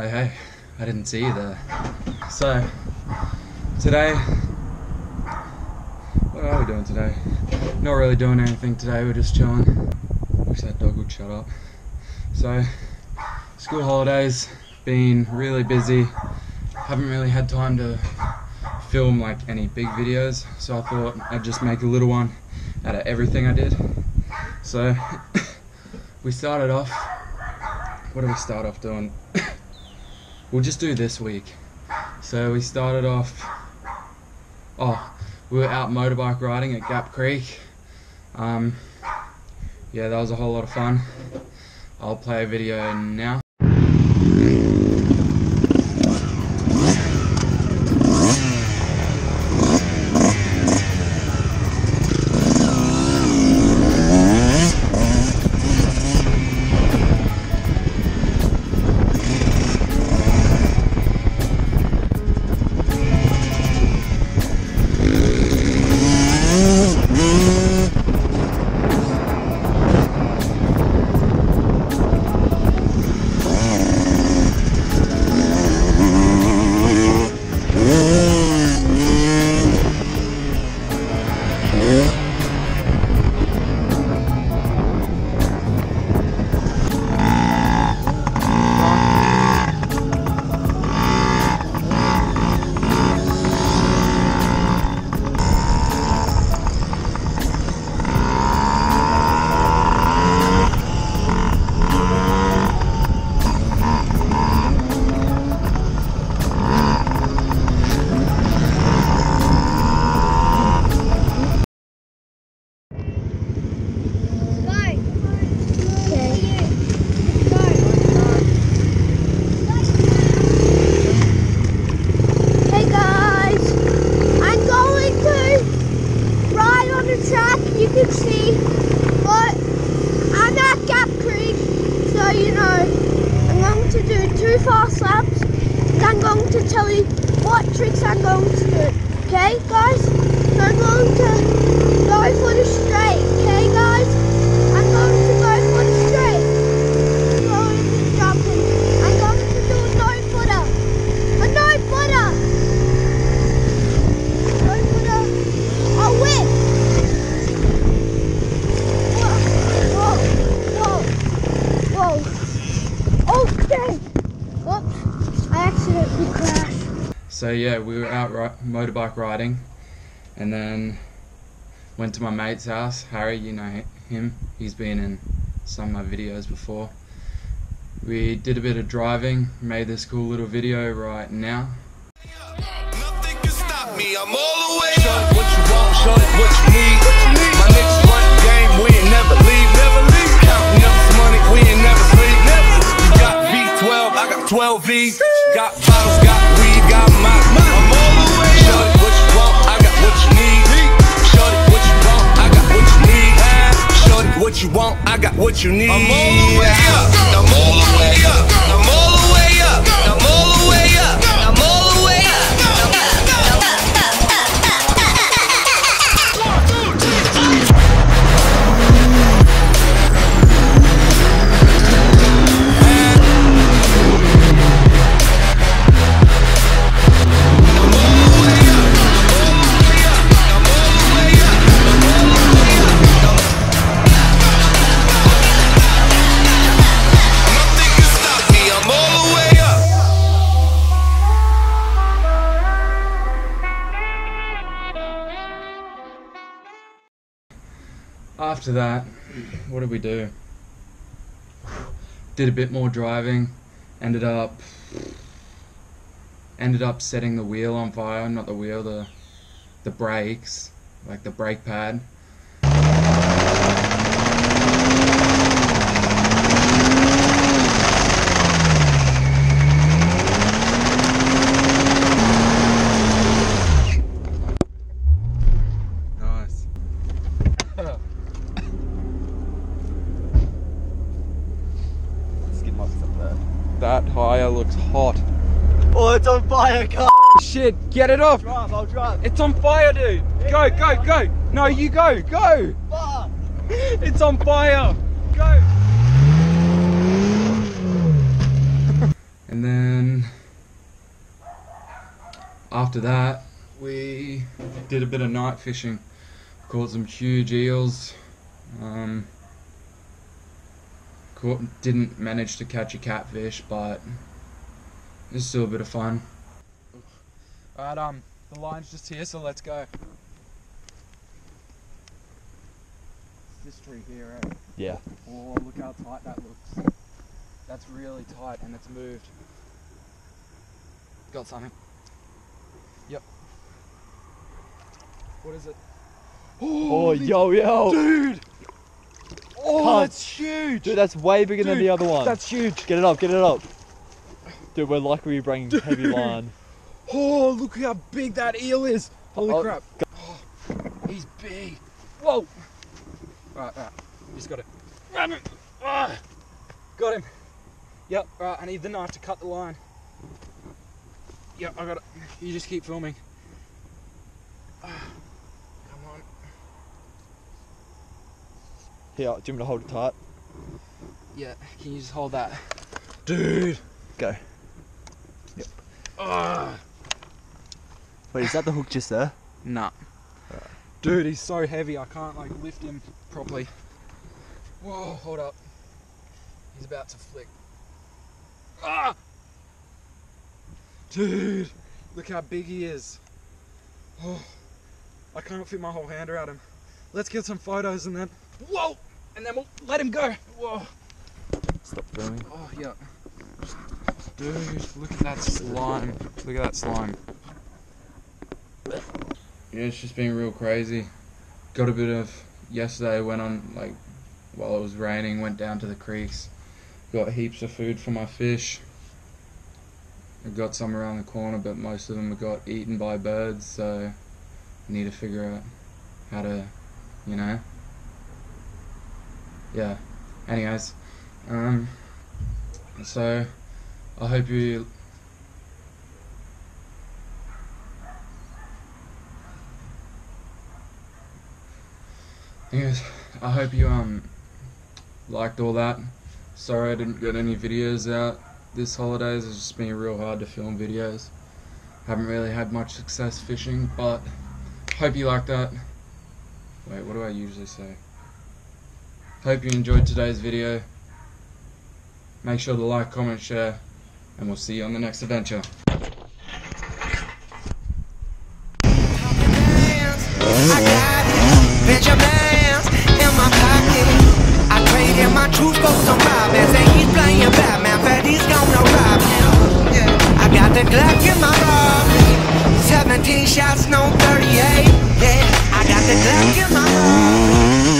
Oh hey, I didn't see you there. So, today, what are we doing today? Not really doing anything today, we're just chilling. Wish that dog would shut up. So, school holidays, been really busy. Haven't really had time to film like any big videos, so I thought I'd just make a little one out of everything I did. So, we started off, what did we start off doing? We'll just do this week. So we started off, we were out motorbike riding at Gap Creek. Yeah, that was a whole lot of fun. I'll play a video now. Fast laps, and I'm going to tell you what tricks I'm going to do. Okay, guys? So I'm going to go for the straight. Okay, guys? I'm going to go for the straight. I'm going to jump in. I'm going to do a no-footer. A no-footer. No-footer. A whip. Whoa. Okay. Oops, I accidentally crashed. So yeah, we were out motorbike riding, and then went to my mate's house, Harry, you know him, he's been in some of my videos before. We did a bit of driving, made this cool little video right now. Nothing can stop me, I'm all the way up. What you want, show it what you need. My next run game, we ain't never leave. Counting up this money, we ain't never sleep. You got V12, I got 12 V. Got bottles, got weed, got my. I'm all the way up. Show it what you want, I got what you need. Show it what you want, I got what you need. Show it what you want, I got what you need. I'm all the way up. I'm all the way up. I'm all the way up. I'm all the way up. I'm all the way up. After that, what did we do? Did a bit more driving, ended up setting the wheel on fire, not the wheel, the brakes, like the brake pad. That tire looks hot. Oh, it's on fire, car. Shit, get it off. I'll drive. It's on fire, dude. Go, go, go. No, you go, go. Fuck. It's on fire. Go. And then after that, we did a bit of night fishing. Caught some huge eels. Didn't manage to catch a catfish, but it's still a bit of fun. Alright, the line's just here, so let's go. This tree here, eh? Yeah. Oh, look how tight that looks. That's really tight and it's moved. Got something. Yep. What is it? Oh, yo. Dude! Oh, Cunt. that's huge! Dude, that's way bigger than Dude, the other one. That's huge! Get it up, get it up. Dude, we're lucky we bring heavy line. Oh, look how big that eel is! Holy Oh, crap. Oh, he's big. Whoa! Right. Just got it. Grab him! Ah, got him. Yep, right, I need the knife to cut the line. Yep, I got it. You just keep filming. Come on. Here, do you want me to hold it tight? Yeah, can you just hold that? Dude! Go. Yep. Wait, is that the hook just there? Nah. Dude, he's so heavy, I can't like lift him properly. Whoa, hold up. He's about to flick. Ah! Dude, look how big he is. Oh, I can't fit my whole hand around him. Let's get some photos and then, whoa! And then we'll let him go. Whoa. Stop filming. Oh, yeah. Dude, look at that slime. Look at that slime. Yeah, it's just been real crazy. Got a bit of, yesterday went on, like, while it was raining, went down to the creeks. Got heaps of food for my fish. I got some around the corner, but most of them got eaten by birds, so I need to figure out how to, you know. Yeah. Anyways, so I hope you liked all that. Sorry I didn't get any videos out this holidays. It's just been real hard to film videos. Haven't really had much success fishing, but hope you liked that. Wait, what do I usually say? Hope you enjoyed today's video. Make sure to like, comment, share, and we'll see you on the next adventure. I got it, Benjamins in my pocket. I traded my truth for some Robins, and he's playing Batman, but he's gonna rob him. Yeah. I got the Glock in my robbery, 17 shots, no 38. Yeah, I got the Glock in my robbery.